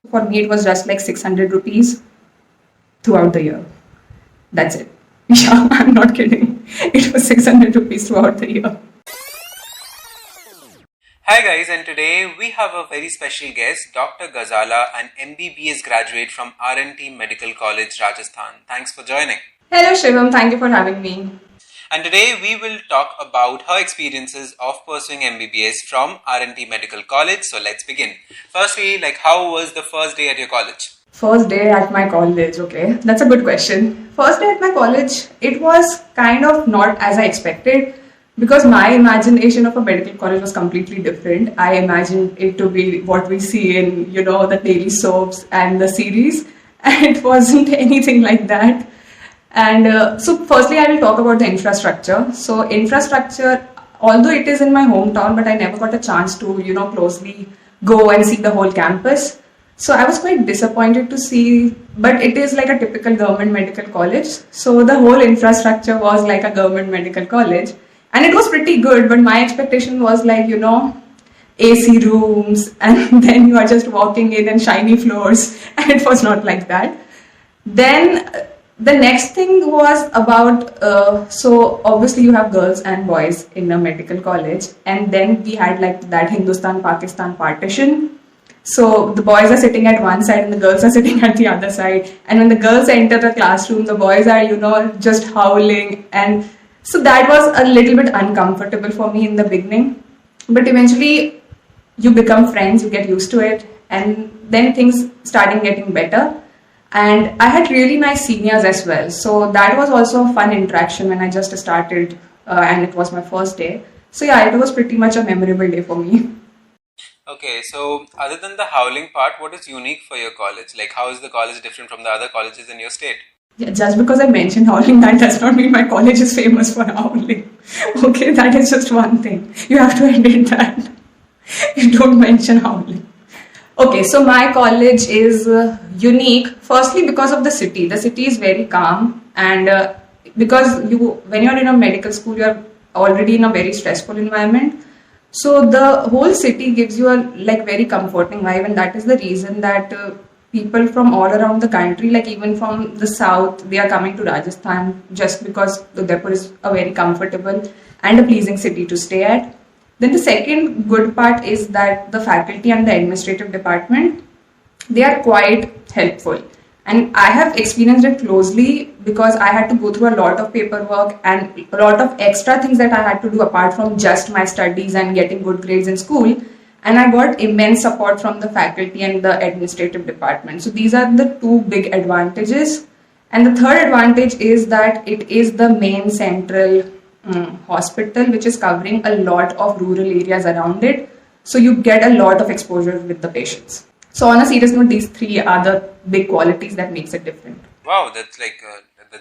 For me, it was just like 600 rupees throughout the year. That's it. Yeah, I'm not kidding. It was 600 rupees throughout the year. Hi guys, and today we have a very special guest, Dr. Gazala, an MBBS graduate from RNT Medical College, Rajasthan. Thanks for joining. Hello, Shivam. Thank you for having me. And today we will talk about her experiences of pursuing MBBS from RNT Medical College. So let's begin. Firstly, how was the first day at your college? First day at my college, okay. That's a good question. First day at my college, it was kind of not as I expected because my imagination of a medical college was completely different. I imagined it to be what we see in, the daily soaps and the series, and it wasn't anything like that. And so firstly, I will talk about the infrastructure. So infrastructure, although it is in my hometown, but I never got a chance to, closely go and see the whole campus. So I was quite disappointed to see, but it is like a typical government medical college. So the whole infrastructure was like a government medical college. And it was pretty good, but my expectation was like, AC rooms, and then you are just walking in and shiny floors, and it was not like that. Then the next thing was about, so obviously you have girls and boys in a medical college, and then we had like that Hindustan-Pakistan partition. So the boys are sitting at one side and the girls are sitting at the other side. And when the girls enter the classroom, the boys are, just howling. And so that was a little bit uncomfortable for me in the beginning. But eventually you become friends, you get used to it. And then things starting getting better. And I had really nice seniors as well. So that was also a fun interaction when I just started and it was my first day. So yeah, it was pretty much a memorable day for me. Okay, so other than the howling part, what is unique for your college? How is the college different from the other colleges in your state? Yeah, just because I mentioned howling, that does not mean my college is famous for howling. Okay, that is just one thing. You have to edit that. You don't mention howling. Okay, so my college is unique. Firstly, because of the city. The city is very calm, and because when you're in a medical school, you're already in a very stressful environment. So the whole city gives you a very comforting vibe, and that is the reason that people from all around the country, even from the south, they are coming to Rajasthan just because Udaipur is a very comfortable and a pleasing city to stay at. Then the second good part is that the faculty and the administrative department, they are quite helpful. And I have experienced it closely because I had to go through a lot of paperwork and a lot of extra things that I had to do apart from just my studies and getting good grades in school. And I got immense support from the faculty and the administrative department. So these are the two big advantages. And the third advantage is that it is the main central hospital, which is covering a lot of rural areas around it. So you get a lot of exposure with the patients. So on a serious note, these three are the big qualities that makes it different. Wow, that's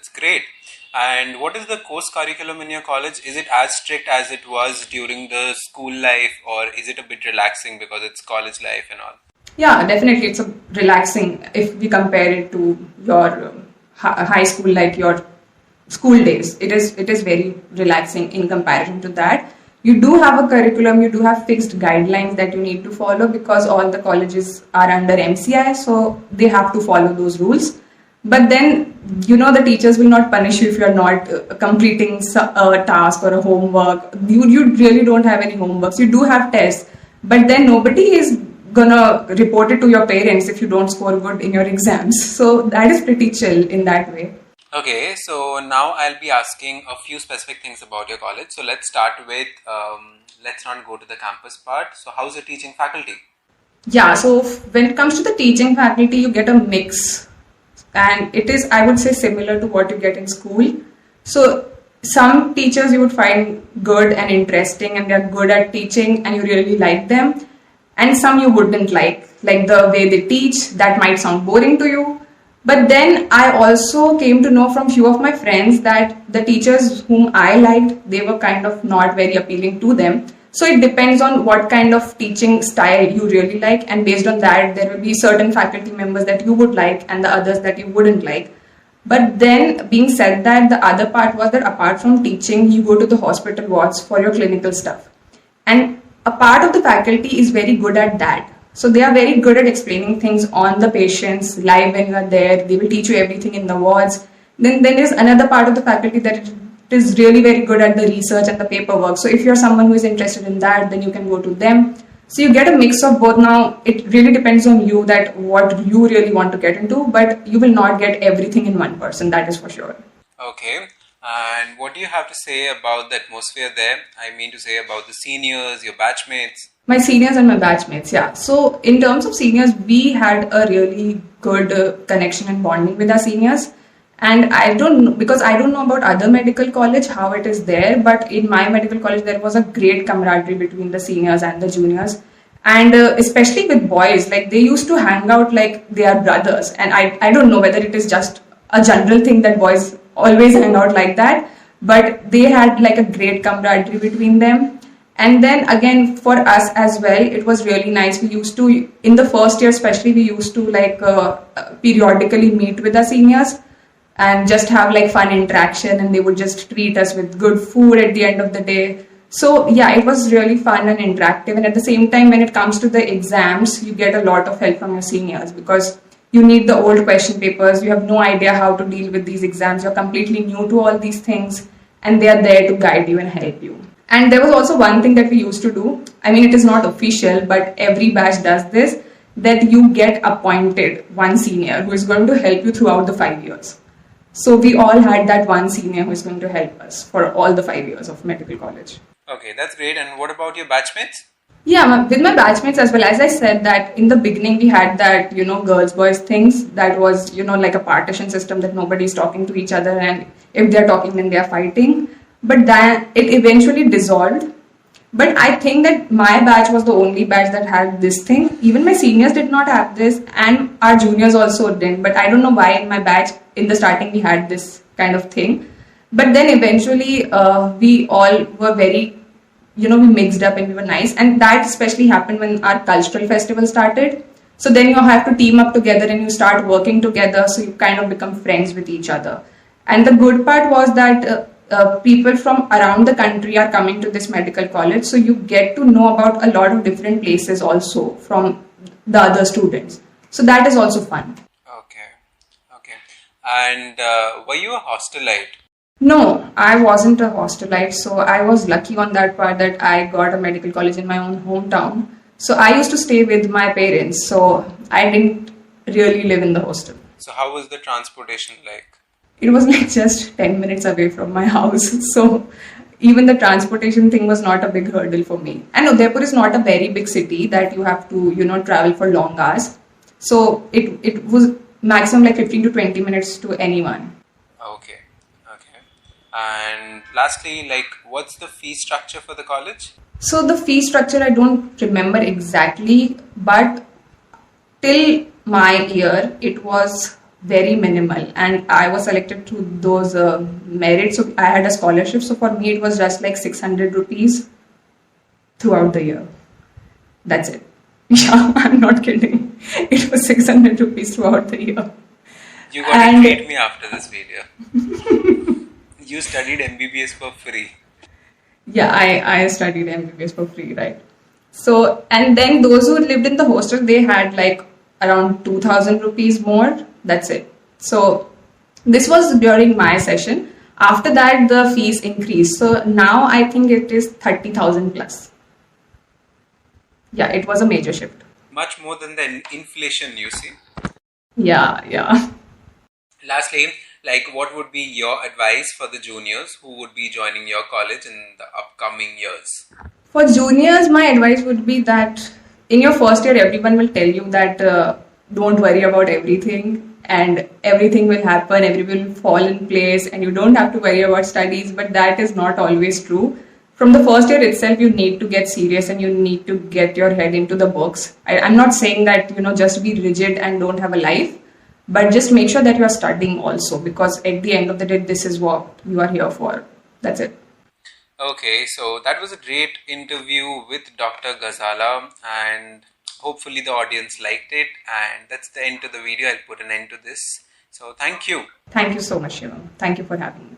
great. And what is the course curriculum in your college? Is it as strict as it was during the school life, or is it a bit relaxing because it's college life and all? Yeah, definitely it's a relaxing if we compare it to your high school, like your school days. It is very relaxing in comparison to that. You do have a curriculum, you do have fixed guidelines that you need to follow because all the colleges are under MCI, so they have to follow those rules. But then, the teachers will not punish you if you're not completing a task or a homework. You really don't have any homeworks. You do have tests, but then nobody is gonna report it to your parents if you don't score good in your exams. So that is pretty chill in that way. Okay, so now I'll be asking a few specific things about your college. So let's start with, let's not go to the campus part. So how's the teaching faculty? Yeah, so when it comes to the teaching faculty, you get a mix. And it is, I would say, similar to what you get in school. So some teachers you would find good and interesting and they're good at teaching and you really like them. And some you wouldn't like the way they teach, that might sound boring to you. But then I also came to know from few of my friends that the teachers whom I liked, they were kind of not very appealing to them. So it depends on what kind of teaching style you really like, and based on that, there will be certain faculty members that you would like and the others that you wouldn't like. But then, being said that, the other part was that apart from teaching, you go to the hospital wards for your clinical stuff. And a part of the faculty is very good at that. So they are very good at explaining things on the patients live when you are there. They will teach you everything in the wards. Then there is another part of the faculty that it is really very good at the research and the paperwork. So if you're someone who is interested in that, then you can go to them. So you get a mix of both. Now it really depends on you that what you really want to get into, but you will not get everything in one person, that is for sure. Okay. And what do you have to say about the atmosphere there? I mean to say about the seniors, your batchmates. My seniors and my batchmates, yeah. So in terms of seniors, we had a really good connection and bonding with our seniors. And I don't know, because I don't know about other medical college, how it is there, but in my medical college, there was a great camaraderie between the seniors and the juniors. And especially with boys, like they used to hang out like they are brothers. And I don't know whether it is just a general thing that boys always hang out like that, but they had like a great camaraderie between them. And then again, for us as well, it was really nice. We used to, in the first year especially, we used to like periodically meet with our seniors and just have like fun interaction, and they would just treat us with good food at the end of the day. So yeah, it was really fun and interactive. And at the same time, when it comes to the exams, you get a lot of help from your seniors because you need the old question papers. You have no idea how to deal with these exams. You're completely new to all these things, and they are there to guide you and help you. And there was also one thing that we used to do. I mean, it is not official, but every batch does this, that you get appointed one senior who is going to help you throughout the 5 years. So we all had that one senior who is going to help us for all the 5 years of medical college. Okay, that's great. And what about your batchmates? Yeah, with my batchmates as well. As I said that in the beginning we had that, girls, boys things that was, like a partition system that nobody's talking to each other, and if they're talking then they're fighting. But then it eventually dissolved. But I think that my batch was the only batch that had this thing. Even my seniors did not have this, and our juniors also didn't. But I don't know why in my batch in the starting we had this kind of thing. But then eventually we all were very, we mixed up and we were nice. And that especially happened when our cultural festival started. So then you have to team up together and you start working together. So you kind of become friends with each other. And the good part was that people from around the country are coming to this medical college, so you get to know about a lot of different places also from the other students. So that is also fun. Okay. And were you a hostelite? No, I wasn't a hostelite, so I was lucky on that part that I got a medical college in my own hometown. So I used to stay with my parents, so I didn't really live in the hostel. So how was the transportation like? It was like just 10 minutes away from my house. So even the transportation thing was not a big hurdle for me. And Udaipur is not a very big city that you have to, travel for long hours. So it was maximum like 15 to 20 minutes to anyone. Okay. And lastly, like, what's the fee structure for the college? So the fee structure, I don't remember exactly, but till my year, it was very minimal, and I was selected to those merits. So I had a scholarship. So for me, it was just like 600 rupees throughout the year. That's it. Yeah, I'm not kidding. It was 600 rupees throughout the year. You got to treat me after this video. You studied MBBS for free. Yeah, I studied MBBS for free, right? So, and then those who lived in the hostel, they had like around 2,000 rupees more. That's it. So this was during my session. After that, the fees increased. So now I think it is 30,000 plus. Yeah, it was a major shift. Much more than the inflation, you see. Yeah. Lastly, like, what would be your advice for the juniors who would be joining your college in the upcoming years? For juniors, my advice would be that in your first year, everyone will tell you that don't worry about everything and everything will happen, everything will fall in place and you don't have to worry about studies. But that is not always true. From the first year itself, you need to get serious and you need to get your head into the books. I'm not saying that, just be rigid and don't have a life, but just make sure that you are studying also, because at the end of the day, this is what you are here for. That's it. Okay, so that was a great interview with Dr. Gazala, and hopefully the audience liked it. And that's the end of the video. I'll put an end to this. So thank you. Thank you so much, Shivam. Thank you for having me.